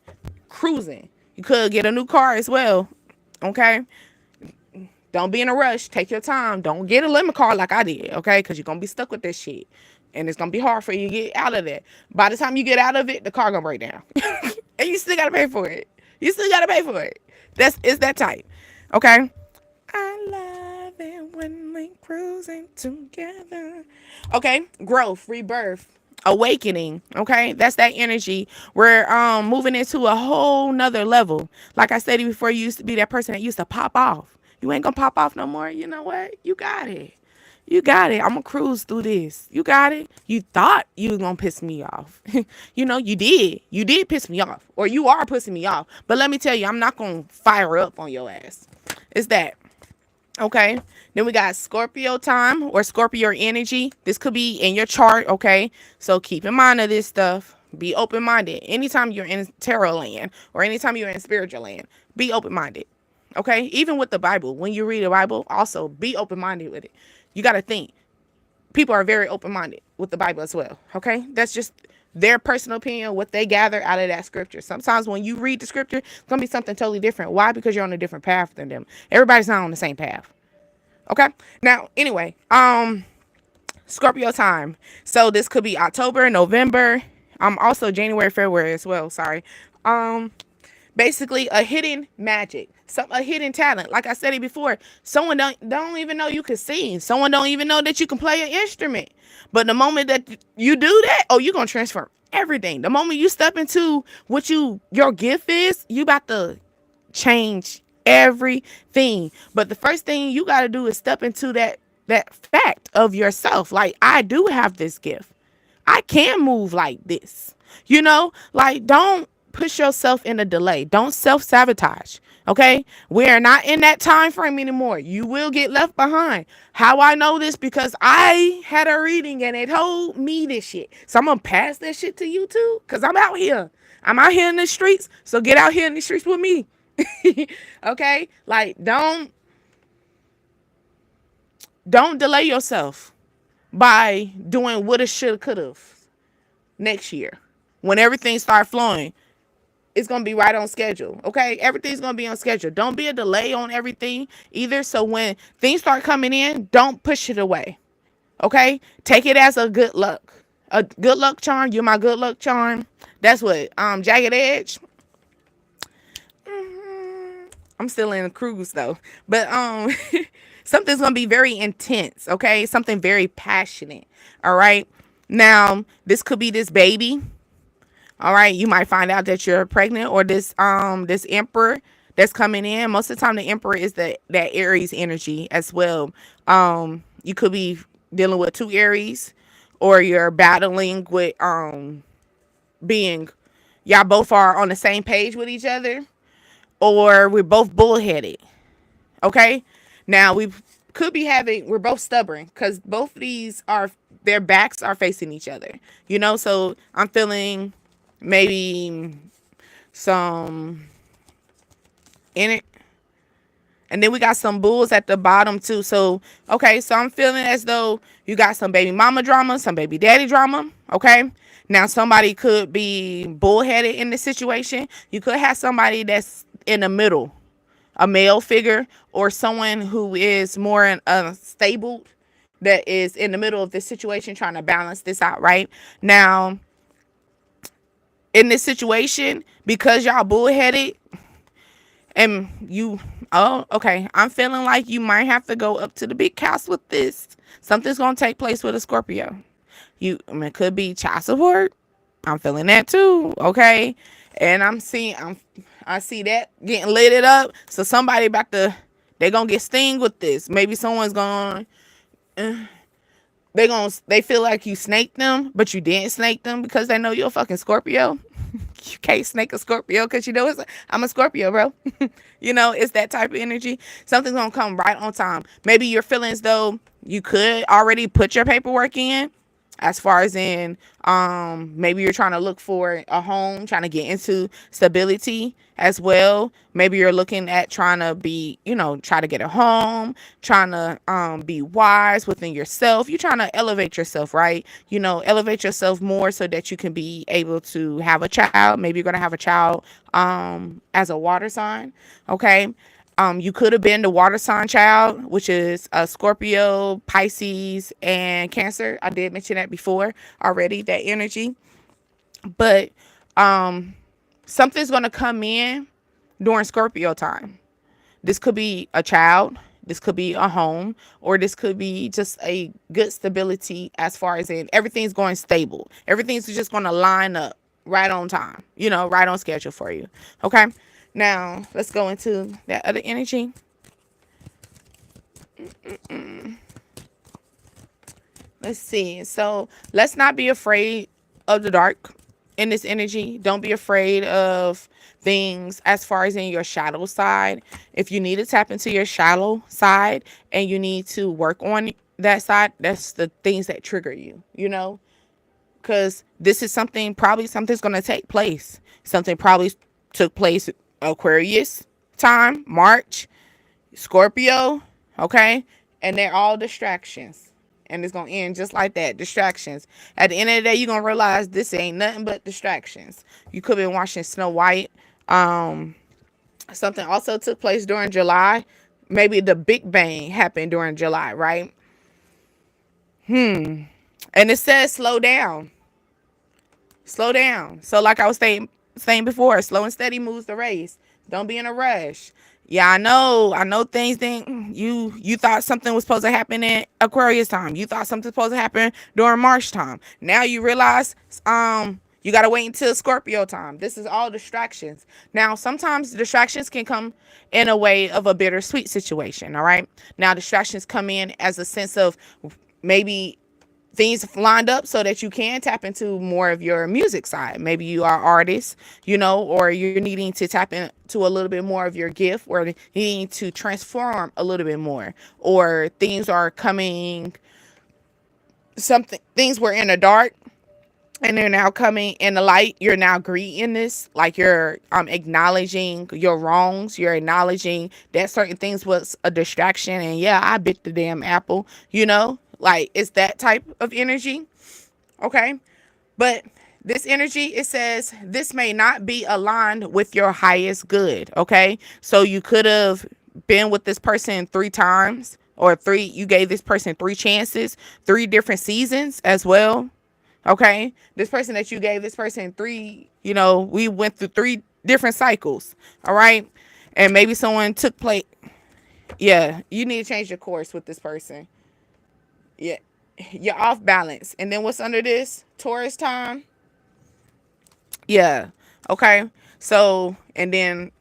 You could get a new car as well. Okay, don't be in a rush. Take your time. Don't get a lemon car like I did. Okay, because you're gonna be stuck with this shit, and it's gonna be hard for you to get out of that. By the time you get out of it, the car gonna break down, and you still gotta pay for it. It's that type. Okay. I love it when we cruising together. Okay, growth, rebirth, awakening. Okay, that's that energy. We're moving into a whole nother level. Like I said before, you used to be that person that used to pop off. You ain't gonna pop off no more. You know what? You got it. You got it. I'm gonna cruise through this. You got it. You thought you was gonna piss me off. You know, you did. You did piss me off. Or you are pissing me off. But let me tell you, I'm not gonna fire up on your ass. It's that. Okay. Then we got Scorpio time or Scorpio energy. This could be in your chart. Okay. So keep in mind of this stuff. Be open minded. Anytime you're in tarot land or anytime you're in spiritual land, be open minded. Okay. Even with the Bible, when you read the Bible, also be open minded with it. You got to think. People are very open minded with the Bible as well. Okay. That's just their personal opinion, what they gather out of that scripture. Sometimes when you read the scripture, it's going to be something totally different. Why? Because you're on a different path than them. Everybody's not on the same path. Okay. Now, anyway, Scorpio time. So this could be October, November, also January, February as well. Sorry. Basically a hidden magic, a hidden talent. Like I said it before, someone don't even know you can sing. Someone don't even know that you can play an instrument. But the moment that you do that, oh, you're gonna transform everything. The moment you step into what your gift is, you about to change everything. But the first thing you got to do is step into that fact of yourself. Like, I do have this gift. I can move like this. You know, like, don't push yourself in a delay. Don't self-sabotage. Okay? We're not in that time frame anymore. You will get left behind. How I know this? Because I had a reading and it told me this shit. So I'm gonna pass that shit to you too. Because I'm out here. I'm out here in the streets. So get out here in the streets with me. Okay? Like, don't delay yourself by doing woulda, shoulda, coulda next year. When everything starts flowing, it's going to be right on schedule. Okay? Everything's going to be on schedule. Don't be a delay on everything either. So when things start coming in, don't push it away. Okay? Take it as a good luck. A good luck charm. You're my good luck charm. That's what Jagged Edge. I'm still in a cruise though. But something's going to be very intense, okay? Something very passionate. All right? Now, this could be this baby. All right, you might find out that you're pregnant, or this emperor that's coming in. Most of the time the emperor is that Aries energy as well. You could be dealing with two Aries, or you're battling with being y'all both are on the same page with each other, or we're both bullheaded. Okay? Now we're both stubborn because both of these their backs are facing each other. You know, so I'm feeling maybe some in it. And then we got some bulls at the bottom too. So, okay, so I'm feeling as though you got some baby mama drama, some baby daddy drama. Okay. Now somebody could be bullheaded in this situation. You could have somebody that's in the middle, a male figure, or someone who is more stable, that is in the middle of this situation trying to balance this out, right? Now, in this situation, because y'all bullheaded and okay, I'm feeling like you might have to go up to the big house with this. Something's going to take place with a Scorpio. It could be child support. I'm feeling that too, okay? And I see that getting lit up. So somebody they're going to get sting with this. Maybe someone's going they feel like you snaked them, but you didn't snake them because they know you're a fucking Scorpio. You can't snake a Scorpio because you know I'm a Scorpio, bro. You know, it's that type of energy. Something's going to come right on time. Maybe you're feeling as though you could already put your paperwork in, as far as in maybe you're trying to look for a home, trying to get into stability as well. Maybe you're looking at trying to try to get a home, trying to be wise within yourself. You're trying to elevate yourself, right? Elevate yourself more so that you can be able to have a child. Maybe you're going to have a child as a water sign, okay? You could have been the water sign child, which is a Scorpio, Pisces, and Cancer. I did mention that before already, that energy. But something's going to come in during Scorpio time. This could be a child. This could be a home, or this could be just a good stability as far as in everything's going stable. Everything's just going to line up right on time, right on schedule for you. Okay. Now, let's go into that other energy. Let's see. So let's not be afraid of the dark in this energy. Don't be afraid of things as far as in your shadow side. If you need to tap into your shadow side and you need to work on that side, that's the things that trigger you, because this is something, probably something's going to take place. Something probably took place Aquarius time, March, Scorpio, okay? And they're all distractions. And it's going to end just like that, distractions. At the end of the day, you're going to realize this ain't nothing but distractions. You could have been watching Snow White. Something also took place during July. Maybe the Big Bang happened during July, right? And it says slow down. Slow down. So like I was saying before, slow and steady moves the race. Don't be in a rush. Yeah, I know things didn't, you thought something was supposed to happen in Aquarius time. You thought something was supposed to happen during March time. Now you realize you got to wait until Scorpio time. This is all distractions. Now, sometimes distractions can come in a way of a bittersweet situation, all right? Now, distractions come in as a sense of maybe things lined up so that you can tap into more of your music side. Maybe you are artists, or you're needing to tap into a little bit more of your gift, or you need to transform a little bit more, or things are coming, things were in the dark and they're now coming in the light. You're now greeting this, like you're acknowledging your wrongs. You're acknowledging that certain things was a distraction, and yeah, I bit the damn apple, like it's that type of energy. Okay. But this energy, it says this may not be aligned with your highest good. Okay. So you could have been with this person 3 times, or you gave this person 3 chances, 3 different seasons as well. Okay. This person that you gave this person 3, we went through 3 different cycles. All right. And maybe someone took place. Yeah. You need to change your course with this person. Yeah, you're off balance. And then what's under this? Taurus time. Yeah. Okay. So, and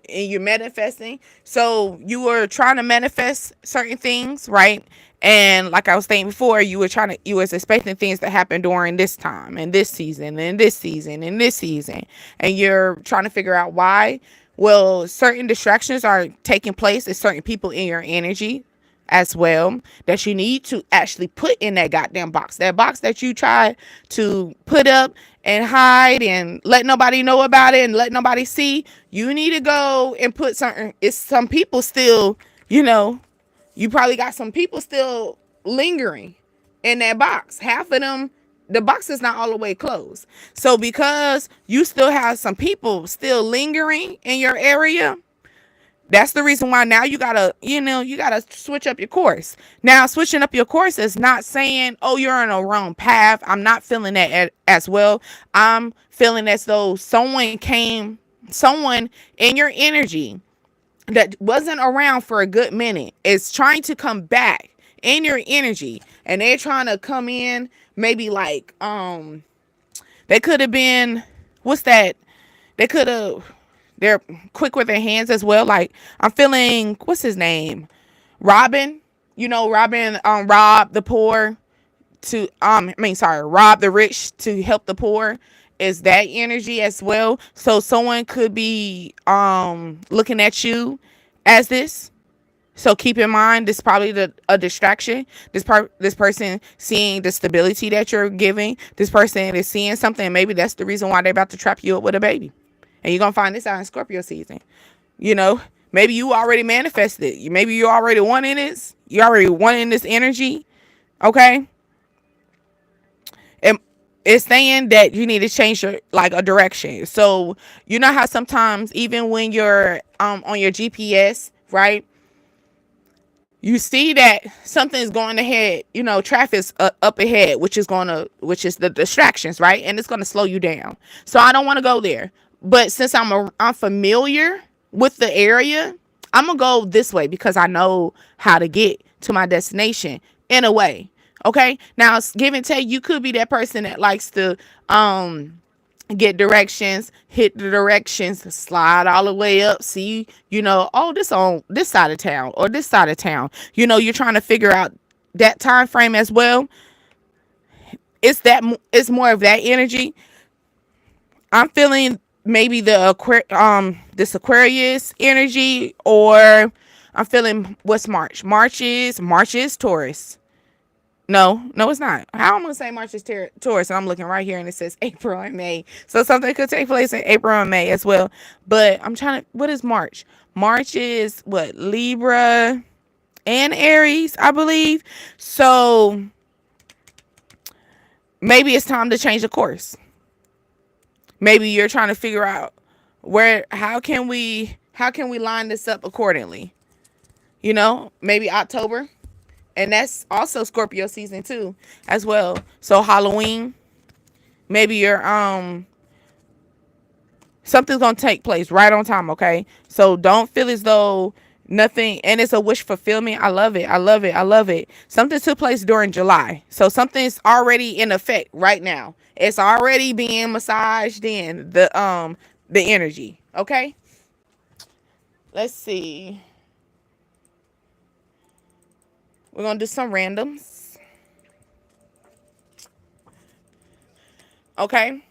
you're manifesting. So you were trying to manifest certain things, right? And like I was saying before, you was expecting things to happen during this time and this season and this season and this season. And you're trying to figure out why. Well, certain distractions are taking place at certain people in your energy as well, that you need to actually put in that goddamn box. That box that you try to put up and hide and let nobody know about it and let nobody see. You need to go and put some people still, you probably got some people still lingering in that box. Half of them, the box is not all the way closed. So because you still have some people still lingering in your area, that's the reason why now you gotta switch up your course. Now, switching up your course is not saying, oh, you're on a wrong path. I'm not feeling that as well. I'm feeling as though someone in your energy that wasn't around for a good minute is trying to come back in your energy, and they're trying to come in maybe like, they could have been, what's that? They're quick with their hands as well. Like, I'm feeling, what's his name? Robin. Robin, rob the poor to, rob the rich to help the poor, is that energy as well. So someone could be, looking at you as this. So keep in mind, this is probably a distraction. This person seeing the stability that you're giving. This person is seeing something, and maybe that's the reason why they're about to trap you up with a baby. And you're going to find this out in Scorpio season. Maybe you already manifested it. Maybe you already wanting this. You already wanting this energy. Okay. And it's saying that you need to change a direction. So, you know how sometimes even when you're on your GPS, right? You see that something's going ahead, traffic's up ahead, which is the distractions, right? And it's going to slow you down. So I don't want to go there. But since I'm familiar with the area, I'm going to go this way because I know how to get to my destination in a way. Okay. Now, give and take, you could be that person that likes to, get directions, hit the directions, slide all the way up, see, oh, this on this side of town or this side of town. You're trying to figure out that time frame as well. It's more of that energy. I'm feeling maybe this Aquarius energy, or I'm feeling what's March. March is Taurus. No, it's not. How am I gonna say March is Taurus? And I'm looking right here, and it says April and May. So something could take place in April and May as well. But I'm trying to. What is March? March is what, Libra and Aries, I believe. So maybe it's time to change the course. Maybe you're trying to figure out how can we line this up accordingly. Maybe October, and that's also Scorpio season too as well. So Halloween, maybe you're something's gonna take place right on time. Okay, so don't feel as though nothing, and it's a wish fulfillment. I love it. I love it. I love it. Something took place during July, so something's already in effect right now. It's already being massaged in the energy. Okay, let's see. We're gonna do some randoms. Okay,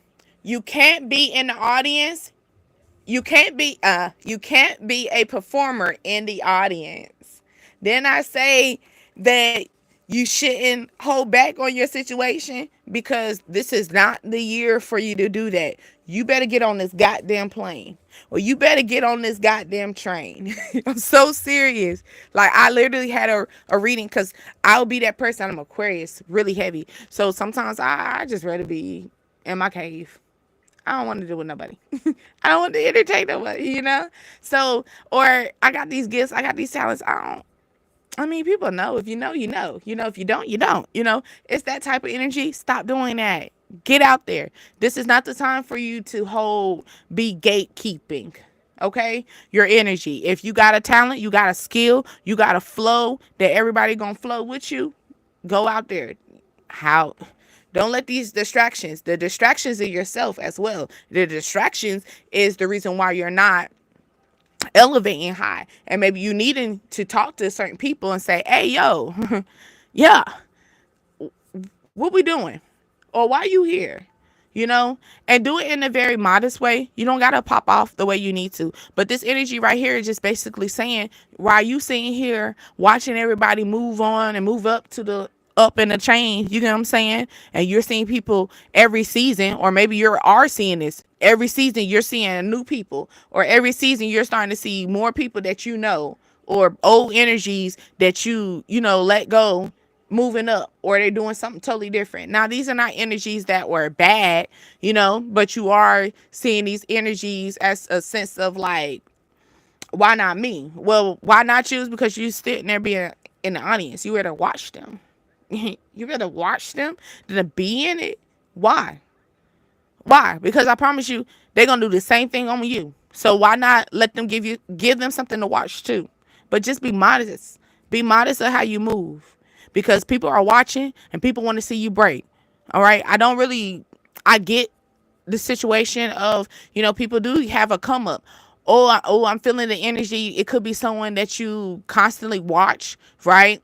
you can't be in the audience. You can't be a performer in the audience. Then I say that you shouldn't hold back on your situation, because this is not the year for you to do that. You better get on this goddamn plane, or you better get on this goddamn train. I'm so serious. Like, I literally had a reading, because I'll be that person. I'm Aquarius, really heavy. So sometimes I just rather be in my cave. I don't want to deal with nobody. I don't want to entertain nobody. So, or I got these gifts, I got these talents. I mean, people know. If you know, you know. If you don't, you don't. It's that type of energy. Stop doing that. Get out there. This is not the time for you to be gatekeeping. Okay? Your energy. If you got a talent, you got a skill, you got a flow that everybody gonna flow with you, go out there. How? Don't let the distractions in yourself as well. The distractions is the reason why you're not elevating high. And maybe you needing to talk to certain people and say, hey, yo, yeah, what we doing? Or why you here? And do it in a very modest way. You don't got to pop off the way you need to. But this energy right here is just basically saying, why you sitting here watching everybody move on and move up to the up in the chain, you know what I'm saying? And you're seeing people every season, or maybe you are seeing this every season. You're seeing new people, or every season you're starting to see more people that or old energies that let go, moving up, or they're doing something totally different. Now, these are not energies that were bad, but you are seeing these energies as a sense of like, why not me? Well, why not you? Because you sitting there being in the audience. You better watch them. You better watch them to be in it. Why? Why? Because I promise you, they're gonna do the same thing on you. So why not let them give them something to watch too? But just be modest. Be modest of how you move, because people are watching and people want to see you break. All right. I get the situation of, people do have a come up. I'm feeling the energy. It could be someone that you constantly watch, right?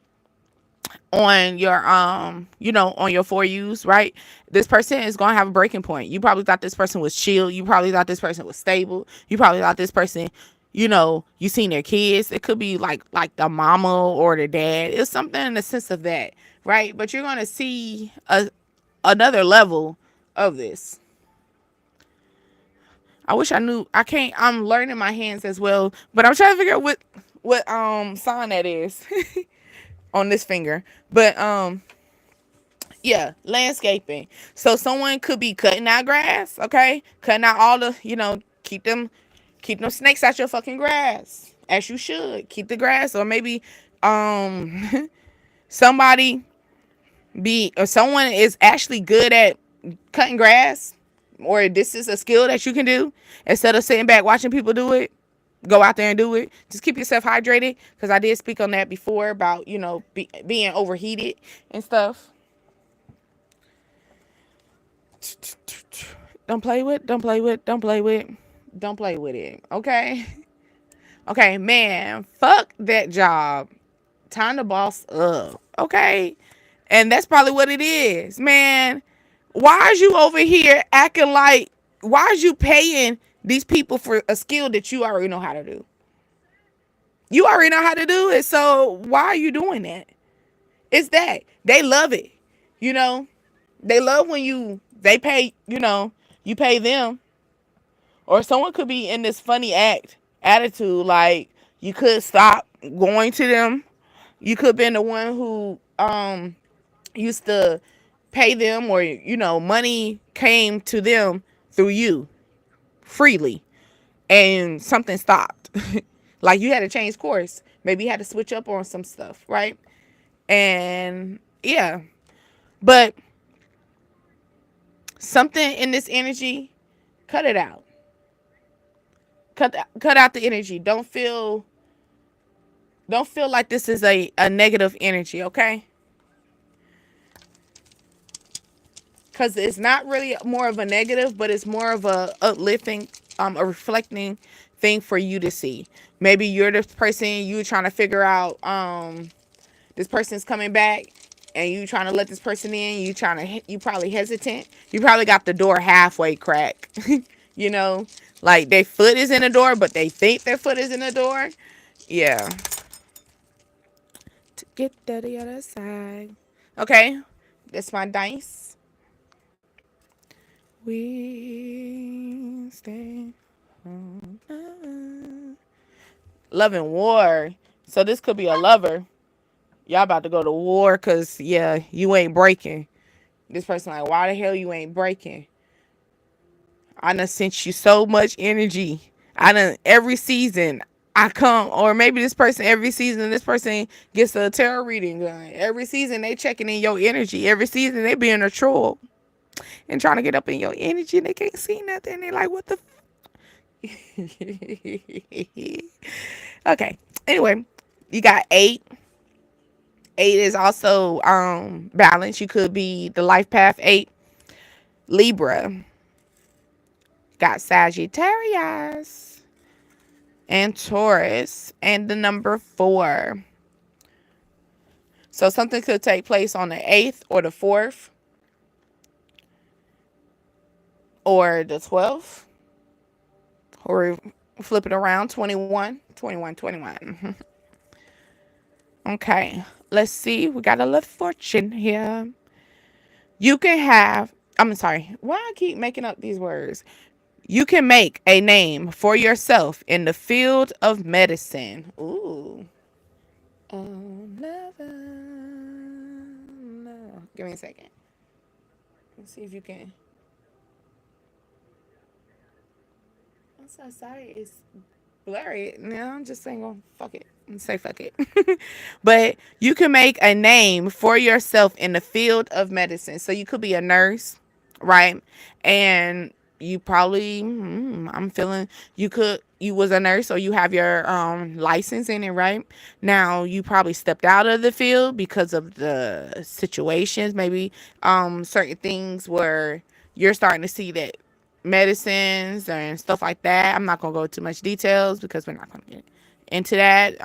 On your on your for yous, right? This person is going to have a breaking point. You probably thought this person was chill. You probably thought this person was stable. You probably thought this person, you seen their kids. It could be like the mama or the dad. It's something in the sense of that, right? But you're going to see another level of this. I wish I knew. I'm learning my hands as well, but I'm trying to figure out what sign that is on this finger. But yeah, landscaping. So someone could be cutting out grass, okay? Cutting out all the, keep them snakes out your fucking grass. As you should. Keep the grass. Or maybe somebody or someone is actually good at cutting grass, or this is a skill that you can do. Instead of sitting back watching people do it, go out there and do it. Just keep yourself hydrated, because I did speak on that before about, being overheated and stuff. Don't play with. Don't play with. Don't play with. Don't play with it. Okay. Okay, man. Fuck that job. Time to boss up. Okay. And that's probably what it is, man. Why is you over here acting like? Why is you paying these people for a skill that you already know how to do? You already know how to do it. So why are you doing that? It's that they love it. You know, they love when they pay. You pay them. Or someone could be in this funny attitude, like you could stop going to them. You could have been the one who used to pay them, or money came to them through you freely, and something stopped. Like you had to change course. Maybe you had to switch up on some stuff, right? And yeah, but something in this energy, cut it out. Cut out the energy. Don't feel like this is a negative energy, okay? Because it's not really more of a negative, but it's more of a uplifting, a reflecting thing for you to see. Maybe you're the person, you trying to figure out, this person's coming back, and you trying to let this person in. You probably hesitant. You probably got the door halfway cracked. you know, like their foot is in the door, but they think their foot is in the door. Yeah. To get to the other side. Okay, that's my dice. We stay home. Love and war. So this could be a lover. Y'all about to go to war because, yeah, you ain't breaking. This person like, why the hell you ain't breaking? I done sent you so much energy. I done every season I come, or maybe this person every season, this person gets a tarot reading done. Every season they checking in your energy. Every season they being a troll and trying to get up in your energy, and they can't see nothing. They like, what the okay. Anyway, you got 8. 8 is also balance. You could be the life path 8. Libra. Got Sagittarius and Taurus and the number 4. So something could take place on the 8th or the 4th or the 12th, or flip it around, 21, 21, 21. Okay, let's see. We got a little fortune here. You can have, I'm sorry, why I keep making up these words? You can make a name for yourself in the field of medicine. Ooh. Oh, never. No. Give me a second. Let's see if you can. I'm so sorry. It's blurry. No, I'm just saying, go fuck it. Say fuck it. But you can make a name for yourself in the field of medicine. So you could be a nurse, right? And you probably, I'm feeling you was a nurse, or you have your license in it, right? Now you probably stepped out of the field because of the situations, maybe certain things where you're starting to see that medicines and stuff like that. I'm not gonna go into much details because we're not gonna get into that.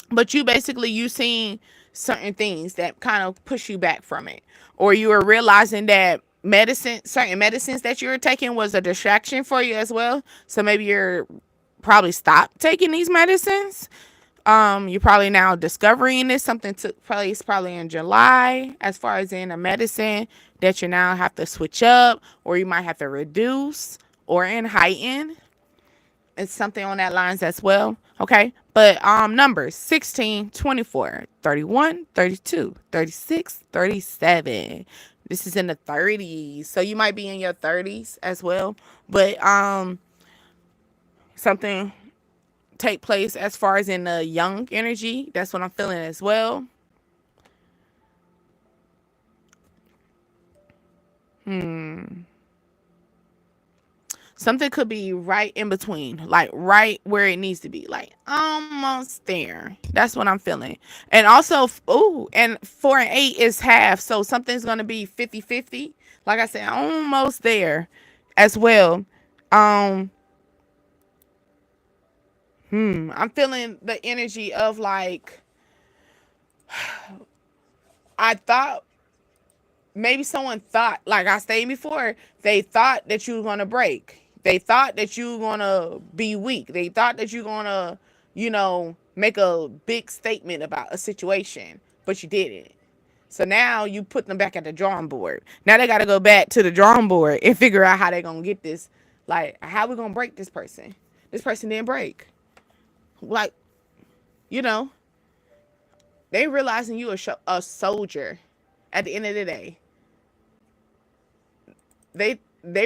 But you seen certain things that kind of push you back from it, or you were realizing that certain medicines that you were taking was a distraction for you as well. So maybe you're probably stopped taking these medicines. You're probably now discovering this. Something took place probably in July, as far as in a medicine that you now have to switch up, or you might have to reduce or in heighten. It's something on that lines as well. Okay. But numbers 16, 24, 31, 32, 36, 37. This is in the 30s. So you might be in your 30s as well. But something take place as far as in the young energy. That's what I'm feeling as well. Something could be right in between, like right where it needs to be, like almost there. That's what I'm feeling. And also, and 4 and 8 is half. So something's going to be 50-50. Like I said, almost there. as well. Um, I'm feeling the energy of like, I thought maybe someone thought, like I stated before, they thought that you were gonna break. They thought that you were gonna be weak. They thought that you're gonna, make a big statement about a situation, but you didn't. So now you put them back at the drawing board. Now they got to go back to the drawing board and figure out how they're going to get this. Like, how we going to break this person? This person didn't break. Like, you know, they realizing you a soldier at the end of the day. They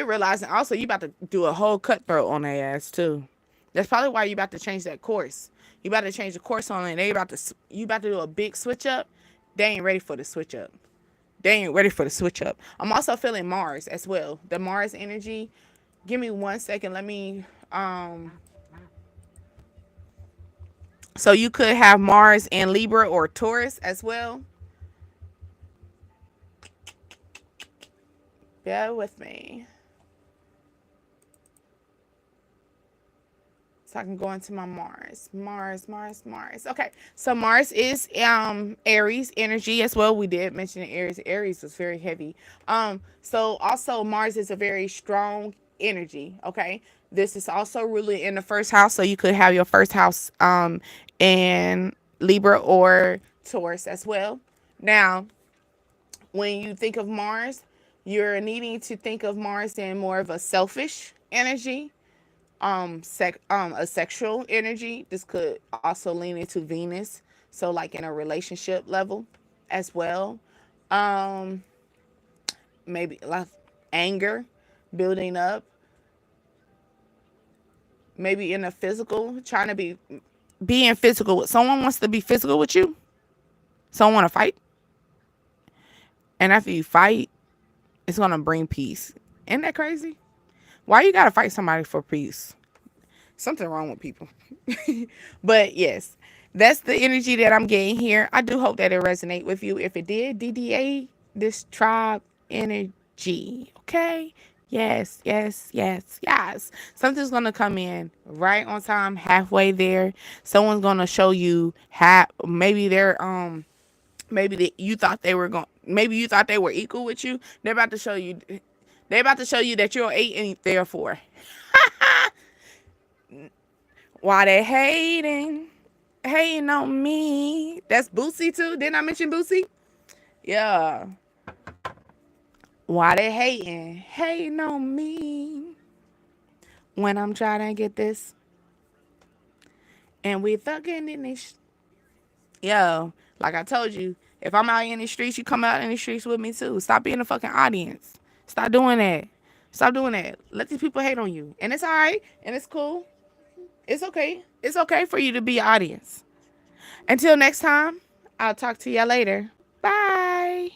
realizing also you about to do a whole cutthroat on their ass too. That's probably why you about to change that course. You about to change the course on it. You about to do a big switch up. They ain't ready for the switch up. They ain't ready for the switch up. I'm also feeling Mars as well. The Mars energy. Give me 1 second. Let me so you could have Mars in Libra or Taurus as well. Bear with me. So I can go into my Mars. Mars. Okay. So Mars is Aries energy as well. We did mention Aries. Aries was very heavy. So also Mars is a very strong energy. Okay. This is also really in the first house. So you could have your first house in Libra or Taurus as well. Now, when you think of Mars, you're needing to think of Mars in more of a selfish energy, a sexual energy. This could also lean into Venus, so like in a relationship level as well. um Maybe like anger building up, maybe in a physical, trying to being physical with someone, wants to be physical with you, someone want to fight, and after you fight, it's gonna bring peace. Isn't that crazy? Why you gotta fight somebody for peace? Something wrong with people. But yes, that's the energy that I'm getting here. I do hope that it resonate with you. If it did, DDA this tribe energy. Okay. Yes. Something's gonna come in right on time, halfway there. Someone's gonna show you how maybe they're you thought they were going, maybe you thought they were equal with you. They're about to show you that you're 8 and they're 4. Why they hating on me? That's Boosie too. Didn't I mention Boosie? Yeah. Why they hating on me when I'm trying to get this, and we thugging in this. Yo, like I told you, if I'm out in the streets, you come out in the streets with me too. Stop being a fucking audience. Stop doing that. Stop doing that. Let these people hate on you, and it's all right, and it's cool. It's okay. It's okay for you to be an audience. Until next time, I'll talk to y'all later. Bye.